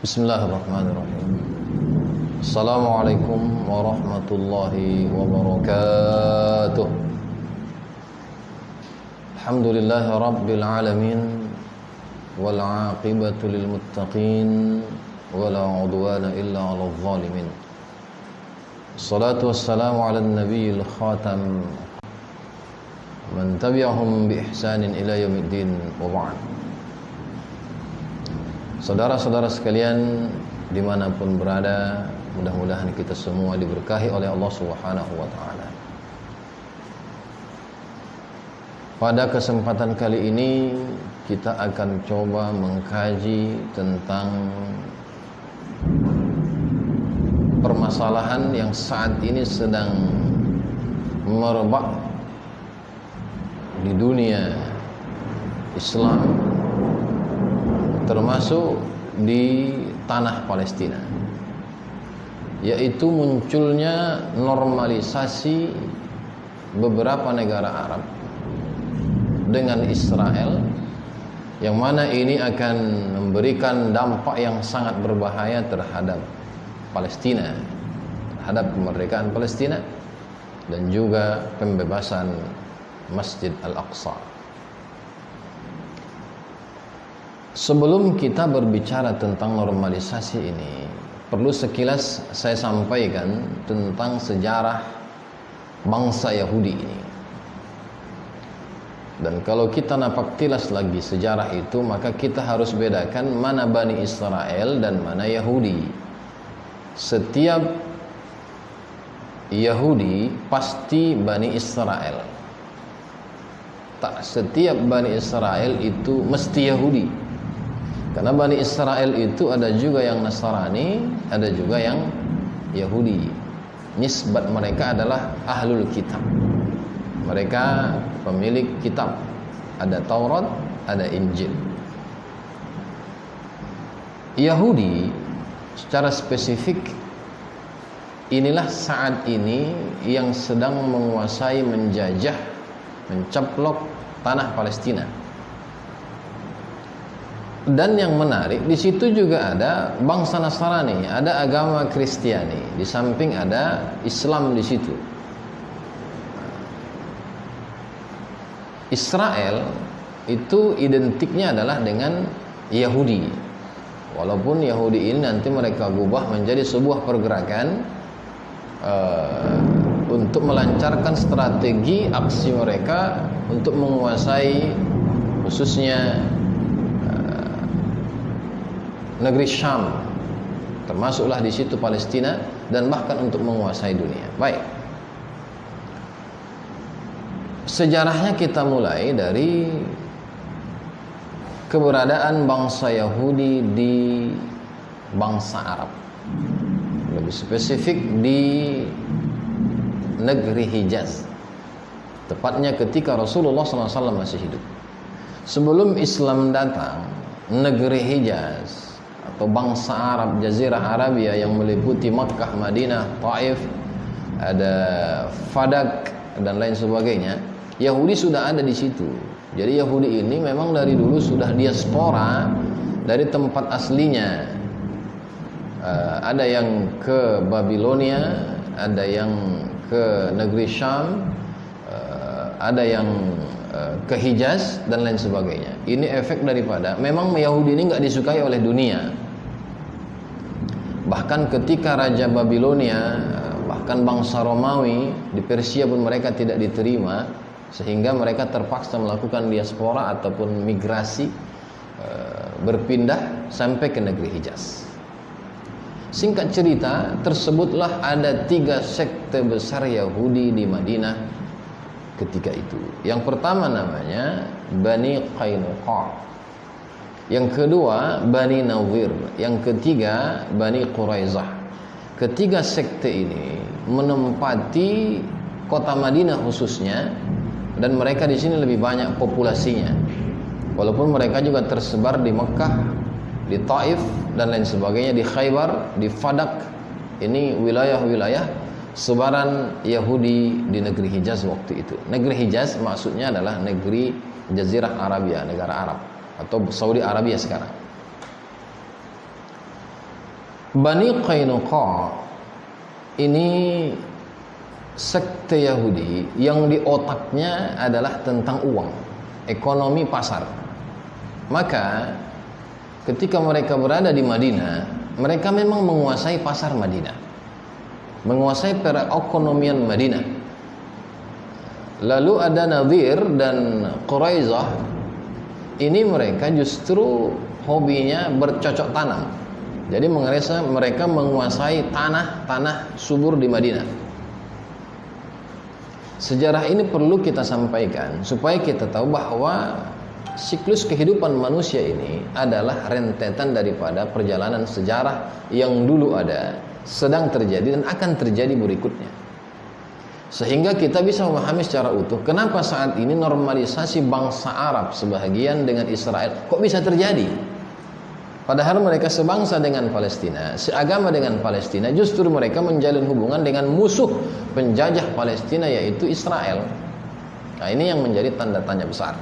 Bismillahirrahmanirrahim. Assalamualaikum warahmatullahi wabarakatuh. Alhamdulillahi rabbil alamin, wal aqibatu lil muttaqin, wala udwana illa 'alal zalimin. Assalatu wassalamu 'alan nabiyil khatam, man tabi'ahum bi ihsanin ila yaumiddin, wa ba'd. Saudara-saudara sekalian dimanapun berada, mudah-mudahan kita semua diberkahi oleh Allah Subhanahu wa ta'ala. Pada kesempatan kali ini kita akan coba mengkaji tentang permasalahan yang saat ini sedang merebak di dunia Islam, termasuk di tanah Palestina, yaitu munculnya normalisasi beberapa negara Arab dengan Israel, yang mana ini akan memberikan dampak yang sangat berbahaya terhadap Palestina, terhadap kemerdekaan Palestina dan juga pembebasan Masjid Al-Aqsa. Sebelum kita berbicara tentang normalisasi ini, perlu sekilas saya sampaikan tentang sejarah bangsa Yahudi ini. Dan kalau kita napak tilas lagi sejarah itu, maka kita harus bedakan mana Bani Israel dan mana Yahudi. Setiap Yahudi pasti Bani Israel. Tak setiap Bani Israel itu mesti Yahudi. Karena Bani Israel itu ada juga yang Nasrani, ada juga yang Yahudi. Nisbat mereka adalah Ahlul Kitab. Mereka pemilik kitab. Ada Taurat, ada Injil. Yahudi secara spesifik, inilah saat ini yang sedang menguasai, menjajah, mencaplok tanah Palestina. Dan yang menarik, di situ juga ada bangsa Nasrani, ada agama Kristiani, di samping ada Islam di situ. Israel itu identiknya adalah dengan Yahudi. Walaupun Yahudi ini nanti mereka ubah menjadi sebuah pergerakan untuk melancarkan strategi aksi mereka untuk menguasai khususnya negeri Syam, termasuklah di situ Palestina, dan bahkan untuk menguasai dunia. Baik, sejarahnya kita mulai dari keberadaan bangsa Yahudi di bangsa Arab, lebih spesifik di negeri Hijaz, tepatnya ketika Rasulullah SAW masih hidup. Sebelum Islam datang, negeri Hijaz atau bangsa Arab, Jazirah Arabia yang meliputi Makkah, Madinah, Taif, ada Fadak dan lain sebagainya, Yahudi sudah ada di situ. Jadi Yahudi ini memang dari dulu sudah diaspora dari tempat aslinya. Ada yang ke Babilonia, ada yang ke negeri Syam, ada yang ke Hijaz dan lain sebagainya. Ini efek daripada memang Yahudi ini nggak disukai oleh dunia. Bahkan ketika Raja Babilonia, bahkan bangsa Romawi di Persia pun mereka tidak diterima, sehingga mereka terpaksa melakukan diaspora ataupun migrasi, berpindah sampai ke negeri Hijaz. Singkat cerita, tersebutlah ada 3 sekte besar Yahudi di Madinah ketika itu. Yang pertama namanya Bani Qainuqa, yang kedua Bani Nawir, yang ketiga Bani Quraizah. Ketiga sekte ini menempati kota Madinah khususnya, dan mereka di sini lebih banyak populasinya. Walaupun mereka juga tersebar di Mekah, di Taif dan lain sebagainya, di Khaybar, di Fadak. Ini wilayah-wilayah sebaran Yahudi di negeri Hijaz waktu itu. Negeri Hijaz maksudnya adalah negeri Jazirah Arabia, negara Arab, atau Saudi Arabia sekarang. Bani Qainuqa ini sekte Yahudi yang di otaknya adalah tentang uang, ekonomi pasar. Maka ketika mereka berada di Madinah, mereka memang menguasai pasar Madinah, menguasai perekonomian Madinah. Lalu ada Nadir dan Quraizah, ini mereka justru hobinya bercocok tanam. Jadi mereka menguasai tanah subur di Madinah. Sejarah ini perlu kita sampaikan supaya kita tahu bahwa siklus kehidupan manusia ini adalah rentetan daripada perjalanan sejarah yang dulu ada, sedang terjadi dan akan terjadi berikutnya. Sehingga kita bisa memahami secara utuh kenapa saat ini normalisasi bangsa Arab sebahagian dengan Israel kok bisa terjadi. Padahal mereka sebangsa dengan Palestina, seagama dengan Palestina, justru mereka menjalin hubungan dengan musuh penjajah Palestina yaitu Israel. Nah, ini yang menjadi tanda tanya besar.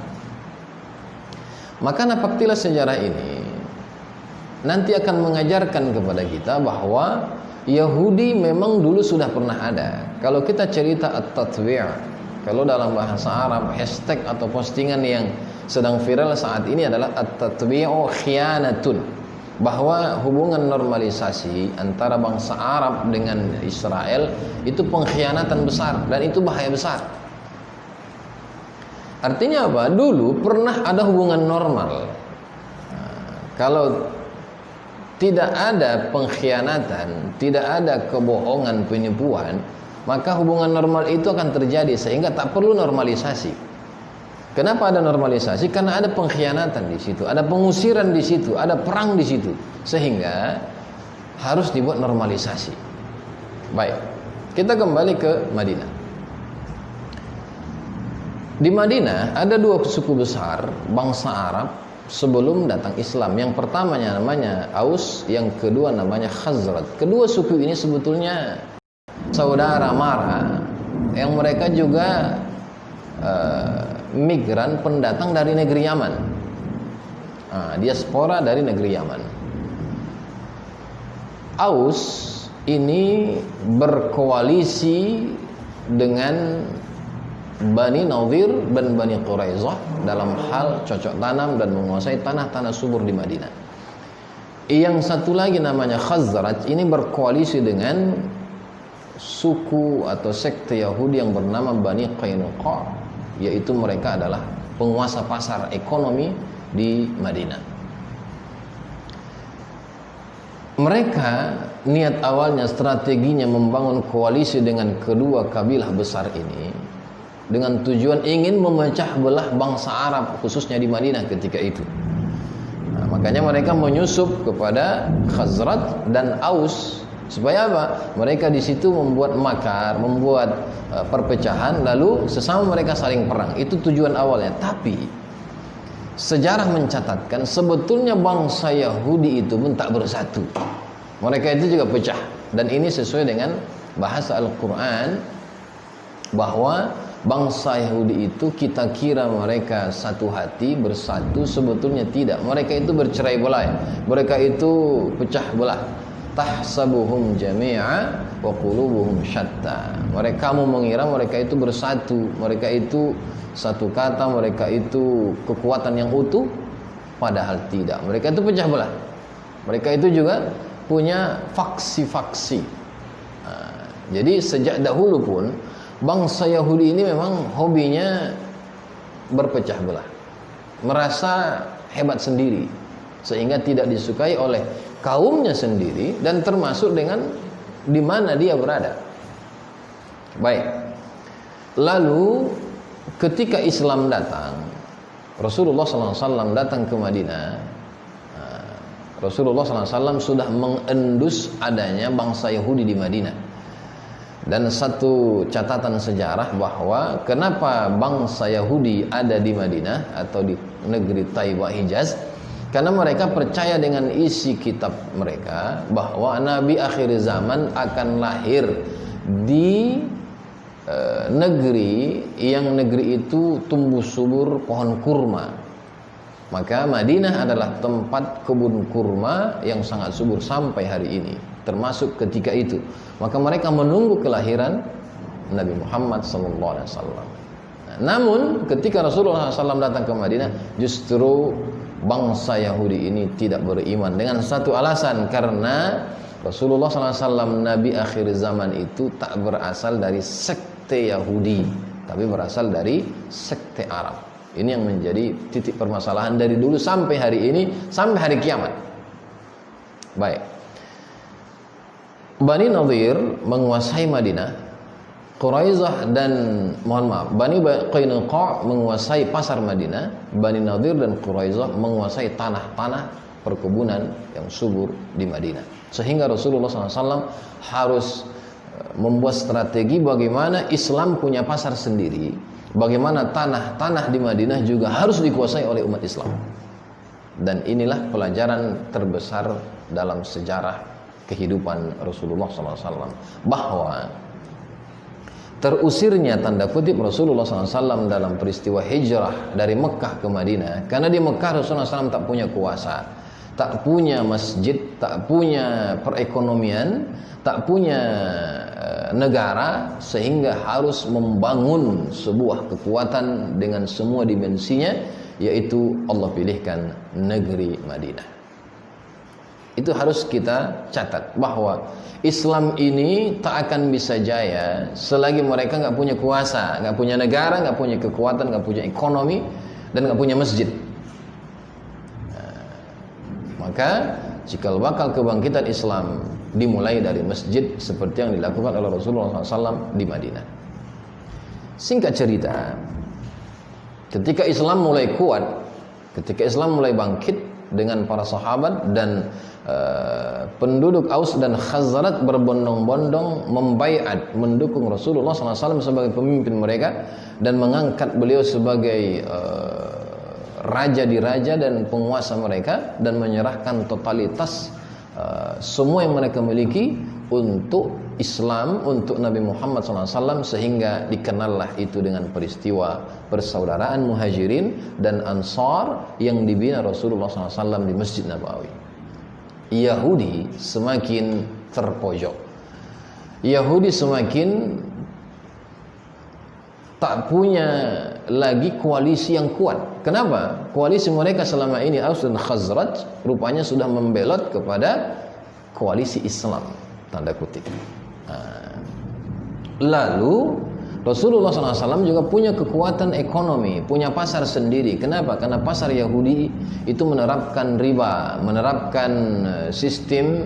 Maka napaktilah sejarah ini nanti akan mengajarkan kepada kita bahwa Yahudi memang dulu sudah pernah ada. Kalau kita cerita at-tatwi', kalau dalam bahasa Arab hashtag atau postingan yang sedang viral saat ini adalah at-tatwi'u khianatun, bahwa hubungan normalisasi antara bangsa Arab dengan Israel itu pengkhianatan besar dan itu bahaya besar. Artinya apa? Dulu pernah ada hubungan normal. Kalau tidak ada pengkhianatan, tidak ada kebohongan, penipuan, maka hubungan normal itu akan terjadi sehingga tak perlu normalisasi. Kenapa ada normalisasi? Karena ada pengkhianatan di situ, ada pengusiran di situ, ada perang di situ, sehingga harus dibuat normalisasi. Baik, kita kembali ke Madinah. Di Madinah ada dua suku besar bangsa Arab sebelum datang Islam. Yang pertamanya namanya Aus, yang kedua namanya Khazraj. Kedua suku ini sebetulnya saudara mara, yang mereka juga migran pendatang dari negeri Yaman, diaspora dari negeri Yaman. Aus ini berkoalisi dengan Bani Nadir dan Bani Quraizah dalam hal cocok tanam dan menguasai tanah-tanah subur di Madinah. Yang satu lagi namanya Khazraj, ini berkoalisi dengan suku atau sekte Yahudi yang bernama Bani Qainuqa, yaitu mereka adalah penguasa pasar ekonomi di Madinah. Mereka niat awalnya, strateginya membangun koalisi dengan kedua kabilah besar ini dengan tujuan ingin memecah belah bangsa Arab khususnya di Madinah ketika itu. Makanya mereka menyusup kepada Khazraj dan Aus supaya apa? Mereka di situ membuat makar, membuat perpecahan, lalu sesama mereka saling perang. Itu tujuan awalnya. Tapi sejarah mencatatkan sebetulnya bangsa Yahudi itu pun tak bersatu. Mereka itu juga pecah. Dan ini sesuai dengan bahasa Al-Quran, bahwa bangsa Yahudi itu kita kira mereka satu hati, bersatu, sebetulnya tidak. Mereka itu bercerai belah, mereka itu pecah belah. Tahsabuhum jami'a wa qulubuhum syatta. Kamu mengira mereka itu bersatu, mereka itu satu kata, mereka itu kekuatan yang utuh, padahal tidak. Mereka itu pecah belah. Mereka itu juga punya faksi-faksi. Jadi sejak dahulu pun bangsa Yahudi ini memang hobinya berpecah belah, merasa hebat sendiri, sehingga tidak disukai oleh kaumnya sendiri dan termasuk dengan di mana dia berada. Baik. Lalu ketika Islam datang, Rasulullah SAW datang ke Madinah. Rasulullah SAW sudah mengendus adanya bangsa Yahudi di Madinah. Dan satu catatan sejarah bahwa kenapa bangsa Yahudi ada di Madinah atau di negeri Taibah Hijaz, karena mereka percaya dengan isi kitab mereka bahwa Nabi akhir zaman akan lahir di negeri yang negeri itu tumbuh subur pohon kurma. Maka Madinah adalah tempat kebun kurma yang sangat subur sampai hari ini. termasuk ketika itu. Maka mereka menunggu kelahiran Nabi Muhammad SAW. Namun ketika Rasulullah SAW datang ke Madinah, justru bangsa Yahudi ini tidak beriman dengan satu alasan, karena Rasulullah SAW Nabi akhir zaman itu tak berasal dari sekte Yahudi, tapi berasal dari sekte Arab. Ini yang menjadi titik permasalahan dari dulu sampai hari ini, sampai hari kiamat. Baik, Bani Nadir menguasai Madinah, Quraisyah dan Bani Qainuqa menguasai pasar Madinah, Bani Nadir dan Quraisyah menguasai tanah-tanah perkebunan yang subur di Madinah. Sehingga Rasulullah SAW harus membuat strategi bagaimana Islam punya pasar sendiri, bagaimana tanah-tanah di Madinah juga harus dikuasai oleh umat Islam. Dan inilah pelajaran terbesar dalam sejarah kehidupan Rasulullah SAW, bahwa terusirnya tanda kutip Rasulullah SAW dalam peristiwa hijrah dari Mekah ke Madinah, karena di Mekah Rasulullah SAW tak punya kuasa, tak punya masjid, tak punya perekonomian, tak punya negara, sehingga harus membangun sebuah kekuatan dengan semua dimensinya, yaitu Allah pilihkan negeri Madinah. Itu harus kita catat, bahwa Islam ini tak akan bisa jaya selagi mereka nggak punya kuasa, nggak punya negara, nggak punya kekuatan, nggak punya ekonomi, dan nggak punya masjid. Maka cikal bakal kebangkitan Islam dimulai dari masjid, seperti yang dilakukan oleh Rasulullah SAW di Madinah. Singkat cerita, ketika Islam mulai kuat, ketika Islam mulai bangkit dengan para sahabat dan penduduk Aus dan Khazraj berbondong-bondong membaiat, mendukung Rasulullah SAW sebagai pemimpin mereka dan mengangkat beliau sebagai raja di raja dan penguasa mereka, dan menyerahkan totalitas semua yang mereka miliki untuk Islam, untuk Nabi Muhammad SAW, sehingga dikenallah itu dengan peristiwa persaudaraan Muhajirin dan Ansar yang dibina Rasulullah SAW di Masjid Nabawi. Yahudi semakin terpojok, Yahudi semakin tak punya lagi koalisi yang kuat. Kenapa? Koalisi mereka selama ini Aus dan Khazraj rupanya sudah membelot kepada koalisi Islam, tanda kutip. Lalu Rasulullah SAW juga punya kekuatan ekonomi, punya pasar sendiri. Kenapa? Karena pasar Yahudi itu menerapkan riba, menerapkan sistem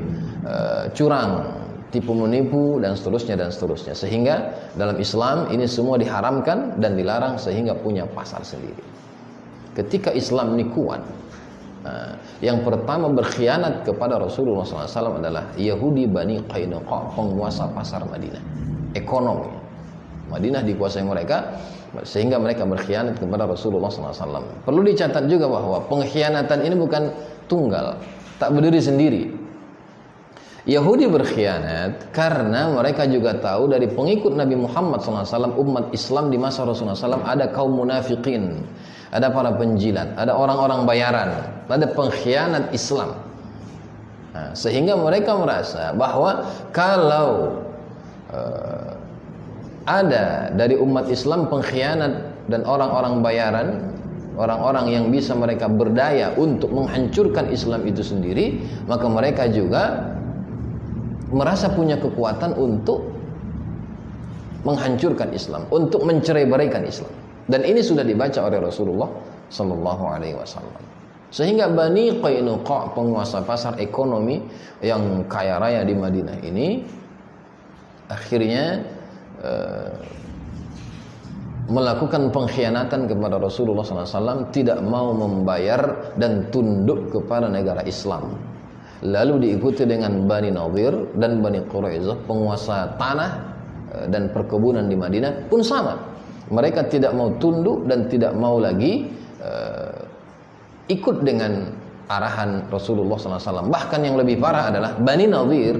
curang, tipu menipu, dan seterusnya dan seterusnya. Sehingga dalam Islam ini semua diharamkan dan dilarang, sehingga punya pasar sendiri. Ketika Islam ini kuat, yang pertama berkhianat kepada Rasulullah SAW adalah Yahudi Bani Qainuqa, penguasa pasar Madinah, ekonomi. Madinah dikuasai mereka, sehingga mereka berkhianat kepada Rasulullah SAW. Perlu dicatat juga bahwa pengkhianatan ini bukan tunggal, tak berdiri sendiri. Yahudi berkhianat karena mereka juga tahu dari pengikut Nabi Muhammad SAW, umat Islam di masa Rasulullah SAW, ada kaum munafikin, ada para penjilat, ada orang-orang bayaran, ada pengkhianat Islam. Sehingga mereka merasa bahwa kalau ada dari umat Islam pengkhianat dan orang-orang bayaran, orang-orang yang bisa mereka berdaya untuk menghancurkan Islam itu sendiri, maka mereka juga merasa punya kekuatan untuk menghancurkan Islam, untuk mencerai-beraikan Islam. Dan ini sudah dibaca oleh Rasulullah SAW. Sehingga Bani Qainuqa, penguasa pasar ekonomi yang kaya raya di Madinah ini, akhirnya melakukan pengkhianatan kepada Rasulullah SAW, tidak mau membayar dan tunduk kepada negara Islam. Lalu diikuti dengan Bani Nadir dan Bani Quraisyah, penguasa tanah dan perkebunan di Madinah pun sama. Mereka tidak mau tunduk dan tidak mau lagi ikut dengan arahan Rasulullah SAW. Bahkan yang lebih parah adalah Bani Nadir.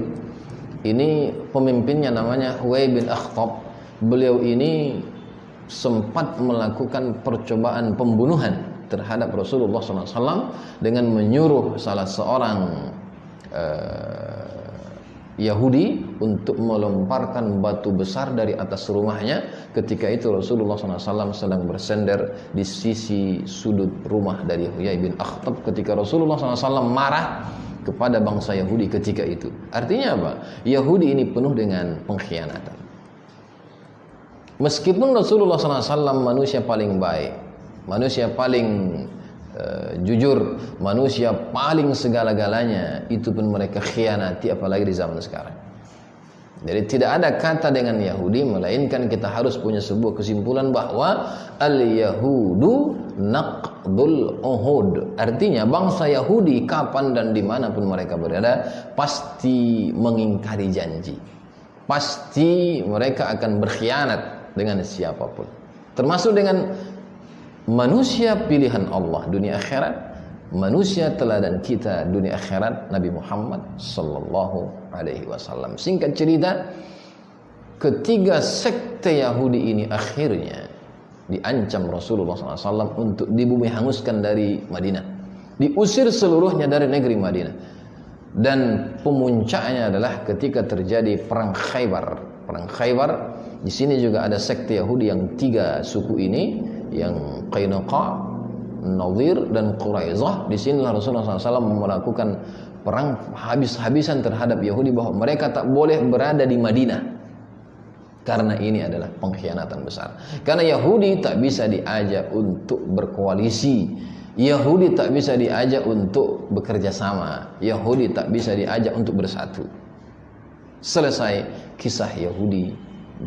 Ini pemimpinnya namanya Huwai bin Akhtab. Beliau ini sempat melakukan percobaan pembunuhan terhadap Rasulullah SAW dengan menyuruh salah seorang Yahudi untuk melemparkan batu besar dari atas rumahnya. Ketika itu Rasulullah SAW sedang bersender di sisi sudut rumah dari Huyai bin Akhtab ketika Rasulullah SAW marah kepada bangsa Yahudi ketika itu. Artinya apa? Yahudi ini penuh dengan pengkhianatan. Meskipun Rasulullah SAW manusia paling baik, manusia paling jujur, manusia paling segala-galanya, itu pun mereka khianati, apalagi di zaman sekarang. Jadi tidak ada kata dengan Yahudi, melainkan kita harus punya sebuah kesimpulan bahwa al-Yahudu naqdul uhud. Artinya bangsa Yahudi kapan dan dimanapun mereka berada pasti mengingkari janji, pasti mereka akan berkhianat dengan siapapun, termasuk dengan manusia pilihan Allah dunia akhirat, manusia teladan kita dunia akhirat, Nabi Muhammad sallallahu alaihi wasallam. Singkat cerita, ketiga sekte Yahudi ini akhirnya diancam Rasulullah SAW untuk dibumi hanguskan dari Madinah, diusir seluruhnya dari negeri Madinah. Dan pemuncaknya adalah ketika terjadi perang Khaybar. Perang Khaybar, di sini juga ada sekte Yahudi yang tiga suku ini, yang Qainuqa, Nadir dan Quraizah. Di sinilah Rasulullah SAW melakukan perang habis-habisan terhadap Yahudi bahwa mereka tak boleh berada di Madinah, karena ini adalah pengkhianatan besar. Karena Yahudi tak bisa diajak untuk berkoalisi, Yahudi tak bisa diajak untuk bekerja sama, Yahudi tak bisa diajak untuk bersatu. Selesai kisah Yahudi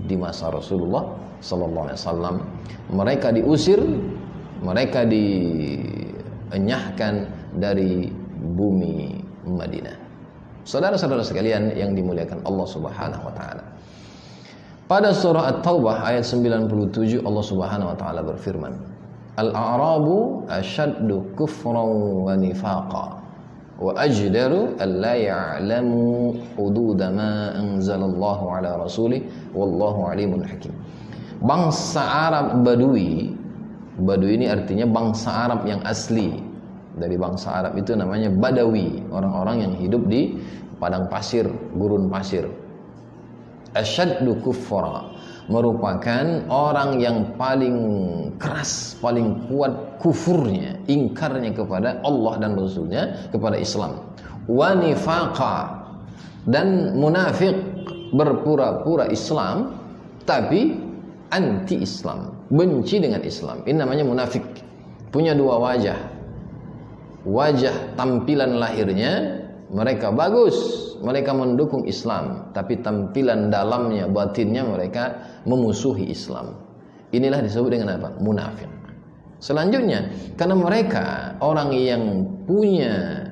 di masa Rasulullah sallallahu alaihi wasallam. Mereka diusir, mereka dienyahkan dari bumi Madinah. Saudara-saudara sekalian yang dimuliakan Allah Subhanahu wa taala. Pada surah At-Taubah ayat 97 Allah Subhanahu wa taala berfirman, Al-a'rabu ashaddu kufran wa nifaqa wa ajdaru an la ya'lamu hudud ma anzalallahu ala rasulih wallahu alimun hakim. Bangsa Arab Badui, Badui ini artinya bangsa Arab yang asli. Dari bangsa Arab itu namanya Badawi, orang-orang yang hidup di padang pasir, gurun pasir. Asyaddu kufra, merupakan orang yang paling keras, paling kuat kufurnya, ingkarnya kepada Allah dan Rasulnya, kepada Islam. Wa nifaqa, dan munafik, berpura-pura Islam tapi anti Islam, benci dengan Islam. Ini namanya munafik. Punya dua wajah. Wajah tampilan lahirnya mereka bagus, mereka mendukung Islam, tapi tampilan dalamnya, batinnya mereka memusuhi Islam. Inilah disebut dengan apa? Munafik. Selanjutnya, karena mereka orang yang punya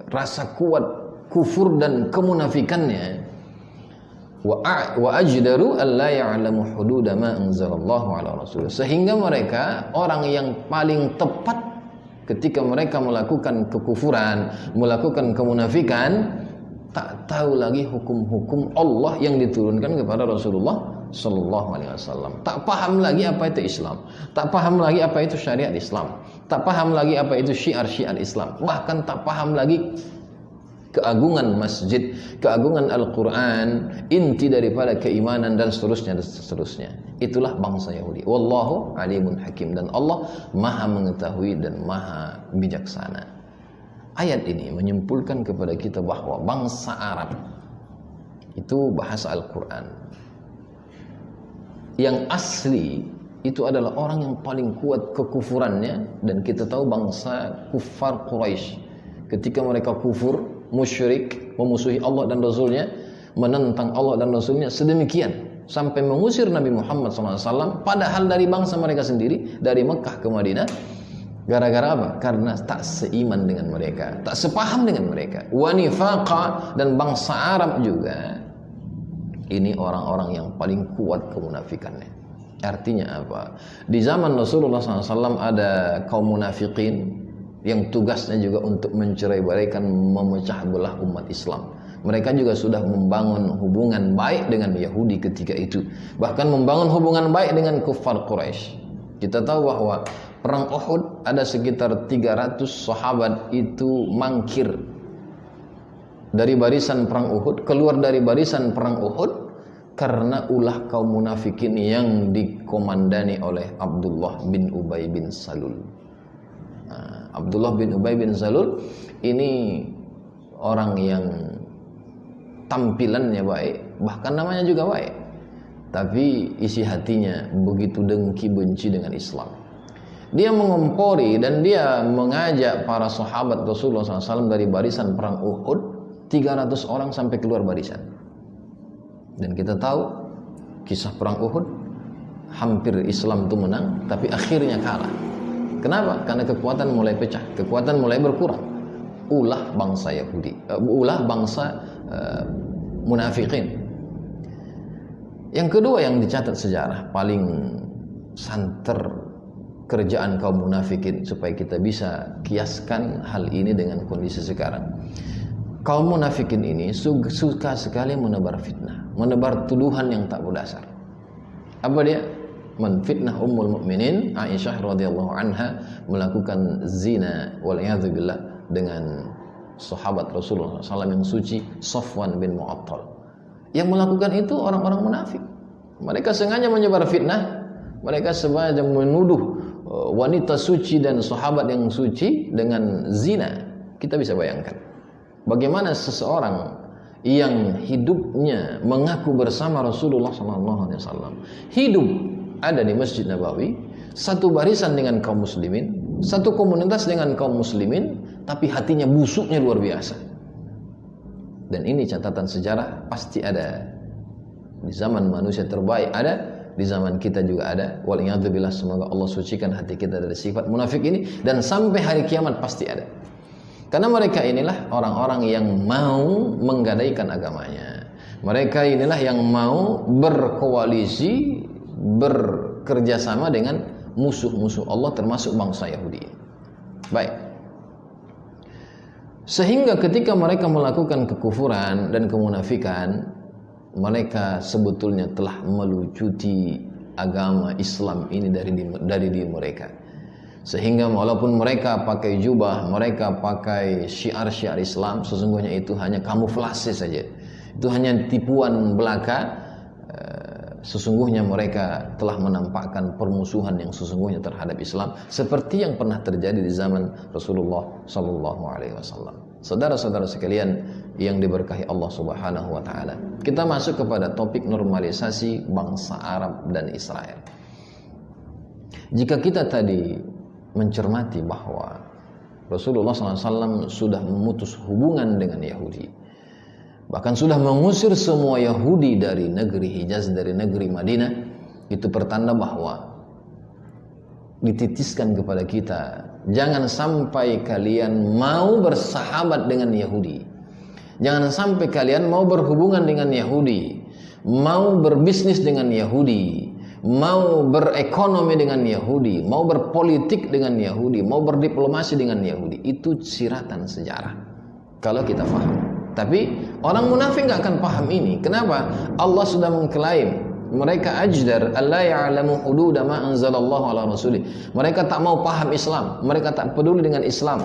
rasa kuat kufur dan kemunafikannya, wa ajdaru alla ya'lamu hududa ma anzalallahu ala rasul, sehingga mereka orang yang paling tepat ketika mereka melakukan kekufuran, melakukan kemunafikan, tak tahu lagi hukum-hukum Allah yang diturunkan kepada Rasulullah sallallahu alaihi wasallam. Tak paham lagi apa itu Islam, tak paham lagi apa itu syariat Islam, tak paham lagi apa itu syiar-syiar Islam, bahkan tak paham lagi keagungan masjid, keagungan Al-Quran, inti daripada keimanan dan seterusnya dan seterusnya. Itulah bangsa Yahudi. Wallahu alimun hakim, dan Allah maha mengetahui dan maha bijaksana. Ayat ini menyimpulkan kepada kita bahwa bangsa Arab itu bahasa Al-Quran. Yang asli itu adalah orang yang paling kuat kekufurannya, dan kita tahu bangsa kufar Quraisy ketika mereka kufur, musyrik, memusuhi Allah dan Rasulnya, menentang Allah dan Rasulnya sedemikian sampai mengusir Nabi Muhammad SAW, padahal dari bangsa mereka sendiri, dari Mekah ke Madinah. Gara-gara apa? Karena tak seiman dengan mereka, tak sepaham dengan mereka. Wa nifaqa, dan bangsa Arab juga ini orang-orang yang paling kuat kemunafikannya. Artinya apa? Di zaman Rasulullah SAW ada kaum munafikin yang tugasnya juga untuk mencerai-beraikan, memecah belah umat Islam. Mereka juga sudah membangun hubungan baik dengan Yahudi ketika itu, bahkan membangun hubungan baik dengan kufar Quraisy. Kita tahu bahwa perang Uhud ada sekitar 300 sahabat itu mangkir dari barisan perang Uhud, keluar dari barisan perang Uhud karena ulah kaum munafikin yang dikomandani oleh Abdullah bin Ubay bin Salul. Nah, Abdullah bin Ubay bin Salul ini orang yang tampilannya baik, bahkan namanya juga baik, tapi isi hatinya begitu dengki benci dengan Islam. Dia mengompori dan dia mengajak para sahabat Rasulullah SAW dari barisan perang Uhud, 300 orang sampai keluar barisan. Dan kita tahu kisah perang Uhud, hampir Islam itu menang, tapi akhirnya kalah. Kenapa? Karena kekuatan mulai pecah, kekuatan mulai berkurang. Ulah bangsa Yahudi, ulah bangsa munafikin. Yang kedua yang dicatat sejarah paling santer kerjaan kaum munafikin, supaya kita bisa kiaskan hal ini dengan kondisi sekarang. Kaum munafikin ini suka sekali menebar fitnah, menebar tuduhan yang tak berdasar. Apa dia? Menfitnah Ummul Mukminin Aisyah radhiyallahu anha melakukan zina wal'iyadzubillah dengan sahabat Rasulullah SAW yang suci, Safwan bin Mu'attal. Yang melakukan itu orang-orang munafik. Mereka sengaja menyebar fitnah, mereka sengaja menuduh wanita suci dan sahabat yang suci dengan zina. Kita bisa bayangkan bagaimana seseorang yang hidupnya mengaku bersama Rasulullah SAW, hidup ada di Masjid Nabawi, satu barisan dengan kaum muslimin, satu komunitas dengan kaum muslimin, tapi hatinya busuknya luar biasa. Dan ini catatan sejarah pasti ada. Di zaman manusia terbaik ada, di zaman kita juga ada. Wal'iyadzubillah, semoga Allah sucikan hati kita dari sifat munafik ini, dan sampai hari kiamat pasti ada. Karena mereka inilah orang-orang yang mau menggadaikan agamanya. Mereka inilah yang mau berkoalisi, bekerjasama dengan musuh-musuh Allah, termasuk bangsa Yahudi. Baik. Sehingga ketika mereka melakukan kekufuran dan kemunafikan, mereka sebetulnya telah melucuti agama Islam ini dari diri mereka. Sehingga walaupun mereka pakai jubah, mereka pakai syiar-syiar Islam, sesungguhnya itu hanya kamuflase saja. Itu hanya tipuan belaka. Sesungguhnya mereka telah menampakkan permusuhan yang sesungguhnya terhadap Islam, seperti yang pernah terjadi di zaman Rasulullah SAW. Saudara-saudara sekalian yang diberkahi Allah Subhanahu wa taala. Kita masuk kepada topik normalisasi bangsa Arab dan Israel. Jika kita tadi mencermati bahwa Rasulullah SAW sudah memutus hubungan dengan Yahudi, bahkan sudah mengusir semua Yahudi dari negeri Hijaz, dari negeri Madinah, itu pertanda bahwa dititiskan kepada kita, jangan sampai kalian mau bersahabat dengan Yahudi, jangan sampai kalian mau berhubungan dengan Yahudi, mau berbisnis dengan Yahudi, mau berekonomi dengan Yahudi, mau berpolitik dengan Yahudi, mau berdiplomasi dengan Yahudi. Itu siratan sejarah kalau kita paham. Tapi orang munafik nggak akan paham ini. Kenapa? Allah sudah mengklaim mereka ajdar alla ya'lamu hududa ma anzalallahu ala rasulih. Mereka tak mau paham Islam, mereka tak peduli dengan Islam.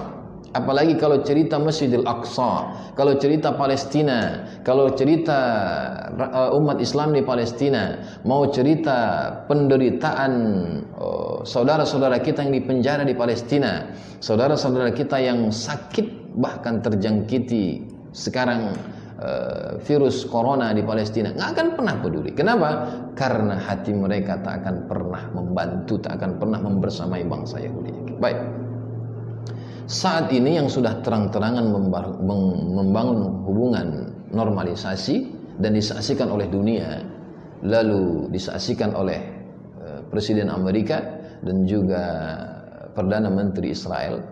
Apalagi kalau cerita Masjidil Aqsa, kalau cerita Palestina, kalau cerita umat Islam di Palestina, mau cerita penderitaan saudara-saudara kita yang dipenjara di Palestina, saudara-saudara kita yang sakit bahkan terjangkiti sekarang virus corona di Palestina, nggak akan pernah peduli. Kenapa? Karena hati mereka tak akan pernah membantu, tak akan pernah membersamai bangsa Yahudi. Baik. Saat ini yang sudah terang-terangan membangun hubungan normalisasi dan disaksikan oleh dunia, lalu disaksikan oleh Presiden Amerika dan juga Perdana Menteri Israel,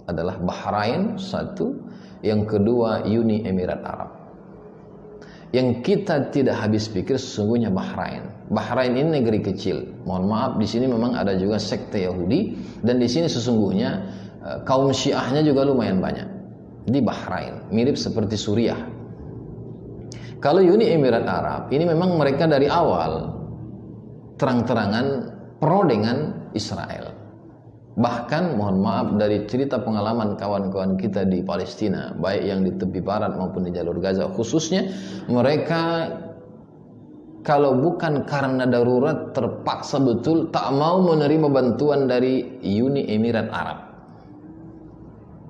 adalah Bahrain satu, yang kedua Uni Emirat Arab. Yang kita tidak habis pikir sesungguhnya Bahrain. Bahrain ini negeri kecil. Mohon maaf, di sini memang ada juga sekte Yahudi, dan di sini sesungguhnya kaum Syiahnya juga lumayan banyak di Bahrain, mirip seperti Suriah. Kalau Uni Emirat Arab ini memang mereka dari awal terang-terangan pro dengan Israel. Bahkan mohon maaf, dari cerita pengalaman kawan-kawan kita di Palestina, baik yang di tepi barat maupun di jalur Gaza khususnya, mereka kalau bukan karena darurat terpaksa betul tak mau menerima bantuan dari Uni Emirat Arab.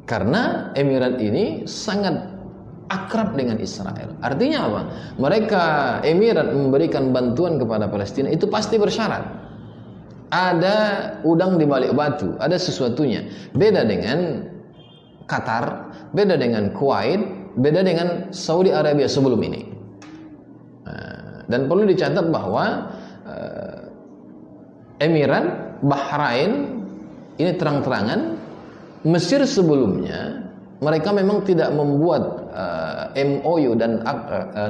Karena Emirat ini sangat akrab dengan Israel. Artinya apa? Mereka Emirat memberikan bantuan kepada Palestina itu pasti bersyarat. Ada udang di balik batu, ada sesuatunya. Beda dengan Qatar, beda dengan Kuwait, beda dengan Saudi Arabia sebelum ini. Dan perlu dicatat bahwa Emirat, Bahrain ini terang-terangan, Mesir sebelumnya mereka memang tidak membuat MOU dan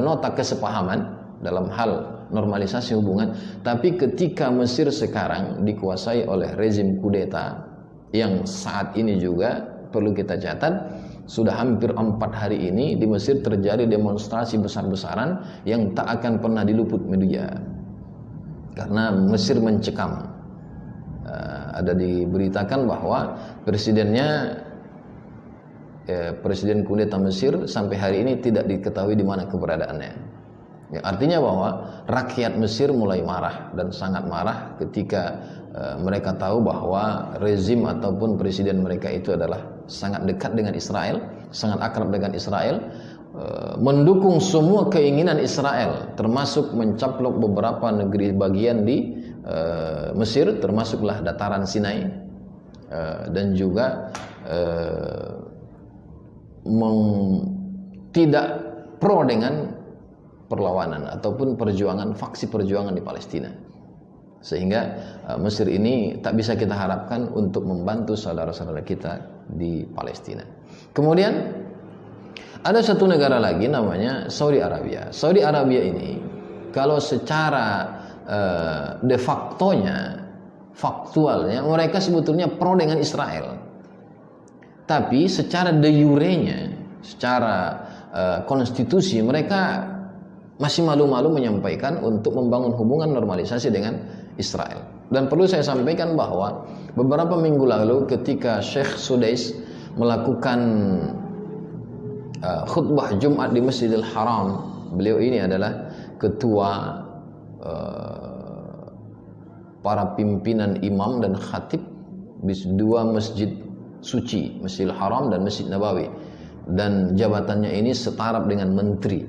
nota kesepahaman dalam hal normalisasi hubungan, tapi ketika Mesir sekarang dikuasai oleh rezim kudeta yang saat ini juga perlu kita catat, sudah hampir 4 hari ini di Mesir terjadi demonstrasi besar-besaran yang tak akan pernah diluput media karena Mesir mencekam. Ada diberitakan bahwa presiden kudeta Mesir sampai hari ini tidak diketahui di mana keberadaannya. Ya, artinya bahwa rakyat Mesir mulai marah dan sangat marah ketika mereka tahu bahwa rezim ataupun presiden mereka itu adalah sangat dekat dengan Israel, sangat akrab dengan Israel, mendukung semua keinginan Israel, termasuk mencaplok beberapa negeri bagian di Mesir, termasuklah dataran Sinai, dan juga tidak pro dengan perlawanan ataupun faksi perjuangan di Palestina. Sehingga Mesir ini tak bisa kita harapkan untuk membantu saudara-saudara kita di Palestina. Kemudian ada satu negara lagi namanya Saudi Arabia. Saudi Arabia ini kalau secara de factonya, faktualnya mereka sebetulnya pro dengan Israel. Tapi secara de jure-nya, secara konstitusi mereka masih malu-malu menyampaikan untuk membangun hubungan normalisasi dengan Israel. Dan perlu saya sampaikan bahwa beberapa minggu lalu ketika Syekh Sudais melakukan khutbah Jumat di Masjidil Haram, beliau ini adalah ketua para pimpinan imam dan khatib di 2 masjid suci, Masjidil Haram dan Masjid Nabawi, dan jabatannya ini setaraf dengan menteri.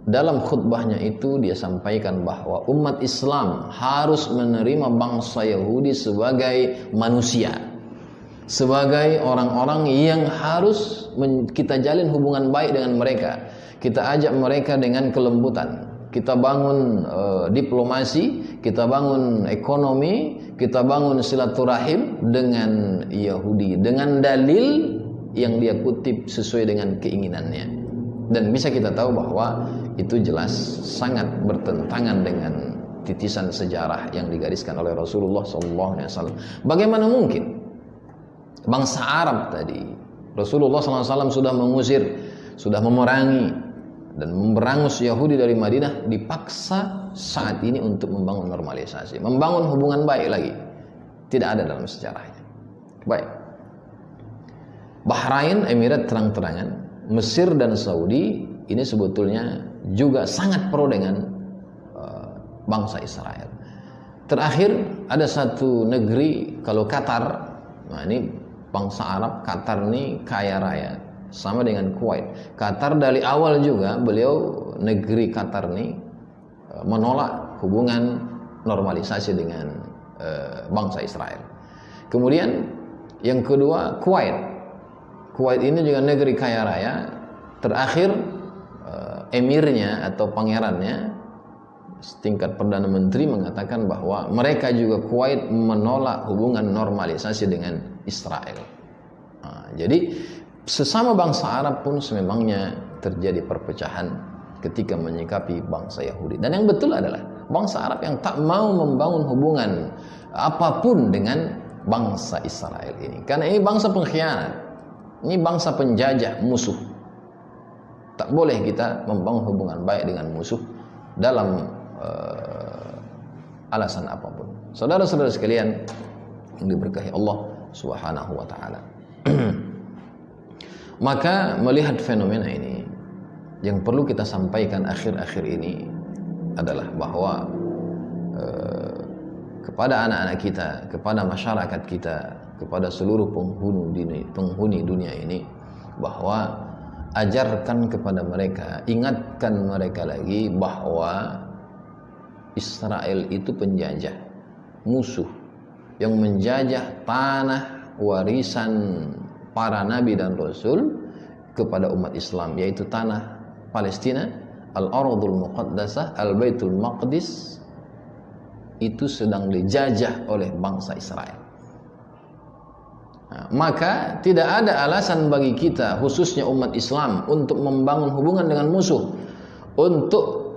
Dalam khutbahnya itu dia sampaikan bahwa umat Islam harus menerima bangsa Yahudi sebagai manusia, sebagai orang-orang yang harus kita jalin hubungan baik dengan mereka. Kita ajak mereka dengan kelembutan, kita bangun diplomasi, kita bangun ekonomi, kita bangun silaturahim dengan Yahudi dengan dalil yang dia kutip sesuai dengan keinginannya. Dan bisa kita tahu bahwa itu jelas sangat bertentangan dengan titisan sejarah yang digariskan oleh Rasulullah SAW. Bagaimana mungkin bangsa Arab tadi, Rasulullah SAW sudah mengusir, sudah memerangi dan memberangus Yahudi dari Madinah, dipaksa saat ini untuk membangun normalisasi, membangun hubungan baik lagi. Tidak ada dalam sejarahnya. Baik. Bahrain, Emirat terang-terangan, Mesir dan Saudi ini sebetulnya juga sangat pro dengan bangsa Israel. Terakhir ada satu negeri, kalau Qatar, nah ini bangsa Arab, Qatar ini kaya raya, sama dengan Kuwait. Qatar dari awal juga negeri Qatar ini menolak hubungan normalisasi dengan bangsa Israel. Kemudian yang kedua Kuwait. Kuwait ini juga negeri kaya raya. Terakhir emirnya atau pangerannya setingkat Perdana Menteri mengatakan bahwa mereka juga Kuwait menolak hubungan normalisasi dengan Israel. Jadi sesama bangsa Arab pun sememangnya terjadi perpecahan ketika menyikapi bangsa Yahudi. Dan yang betul adalah bangsa Arab yang tak mau membangun hubungan apapun dengan bangsa Israel ini. Karena ini bangsa pengkhianat. Ini bangsa penjajah, musuh. Tak boleh kita membangun hubungan baik dengan musuh dalam alasan apapun. Saudara-saudara sekalian yang diberkahi Allah Subhanahu wa taala. Maka melihat fenomena ini, yang perlu kita sampaikan akhir-akhir ini adalah bahwa kepada anak-anak kita, kepada masyarakat kita, kepada seluruh penghuni dunia ini, bahwa ajarkan kepada mereka, ingatkan mereka lagi bahwa Israel itu penjajah, musuh yang menjajah tanah warisan para nabi dan rasul kepada umat Islam, yaitu tanah Palestina, Al-Ardhul Muqaddasah, Al-Baitul Maqdis, itu sedang dijajah oleh bangsa Israel. Nah, maka tidak ada alasan bagi kita, khususnya umat Islam, untuk membangun hubungan dengan musuh, untuk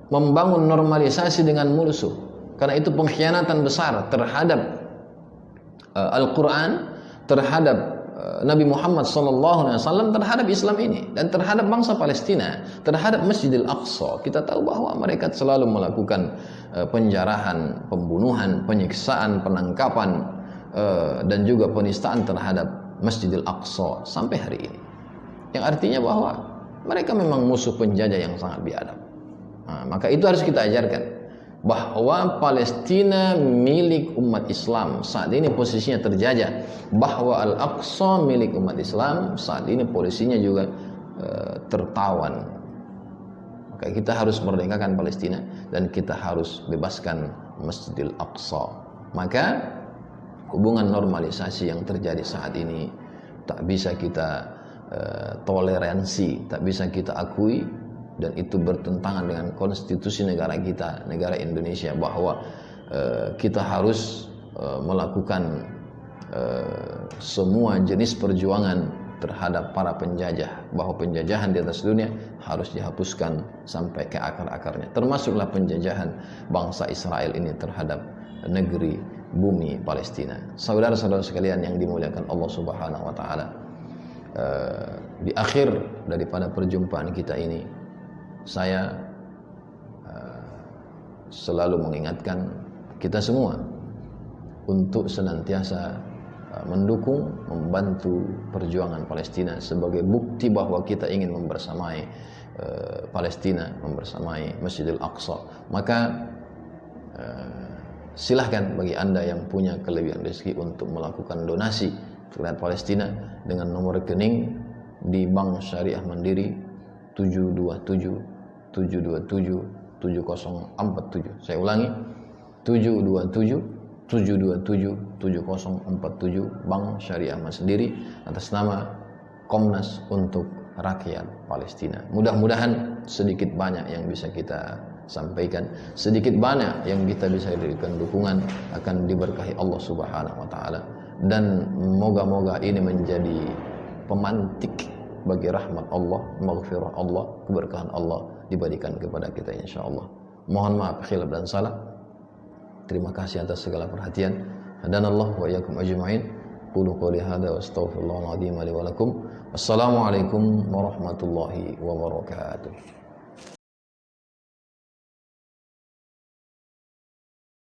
membangun normalisasi dengan musuh, karena itu pengkhianatan besar terhadap Al-Quran, terhadap Nabi Muhammad SAW, terhadap Islam ini, dan terhadap bangsa Palestina, terhadap Masjidil Aqsa. Kita tahu bahwa mereka selalu melakukan penjarahan, pembunuhan, penyiksaan, penangkapan, dan juga penistaan terhadap Masjidil Aqsa sampai hari ini. Yang artinya bahwa mereka memang musuh penjajah yang sangat biadab. Nah, maka itu harus kita ajarkan, bahwa Palestina milik umat Islam, saat ini posisinya terjajah, bahwa Al-Aqsa milik umat Islam, saat ini posisinya juga tertawan. Maka kita harus merdekakan Palestina dan kita harus bebaskan Masjidil Aqsa. Maka hubungan normalisasi yang terjadi saat ini tak bisa kita toleransi, tak bisa kita akui, dan itu bertentangan dengan konstitusi negara kita, negara Indonesia, bahwa kita harus melakukan semua jenis perjuangan terhadap para penjajah, bahwa penjajahan di atas dunia harus dihapuskan sampai ke akar-akarnya, termasuklah penjajahan bangsa Israel ini terhadap negeri bumi Palestina. Saudara-saudara sekalian yang dimuliakan Allah Subhanahu wa taala, di akhir daripada perjumpaan kita ini, saya selalu mengingatkan kita semua untuk senantiasa mendukung, membantu perjuangan Palestina sebagai bukti bahwa kita ingin membersamai Palestina, membersamai Masjidil Aqsa. Maka silahkan bagi Anda yang punya kelebihan rezeki untuk melakukan donasi terhadap Palestina dengan nomor rekening di Bank Syariah Mandiri 727 727 7047. Saya ulangi, 727 727 7047, Bank Syariah Mandiri, atas nama Komnas untuk Rakyat Palestina. Mudah-mudahan sedikit banyak yang bisa kita sampaikan, sedikit banyak yang kita bisa berikan dukungan, akan diberkahi Allah Subhanahu wa taala, dan moga-moga ini menjadi pemantik bagi rahmat Allah, maghfirah Allah, keberkahan Allah diberikan kepada kita insyaallah. Mohon maaf khilaf dan salah. Terima kasih atas segala perhatian. Hadanallahu wa iyyakum ajma'in. Qulu qouli hadza wa astaghfirullahal azim li wa lakum. Wassalamualaikum warahmatullahi wabarakatuh.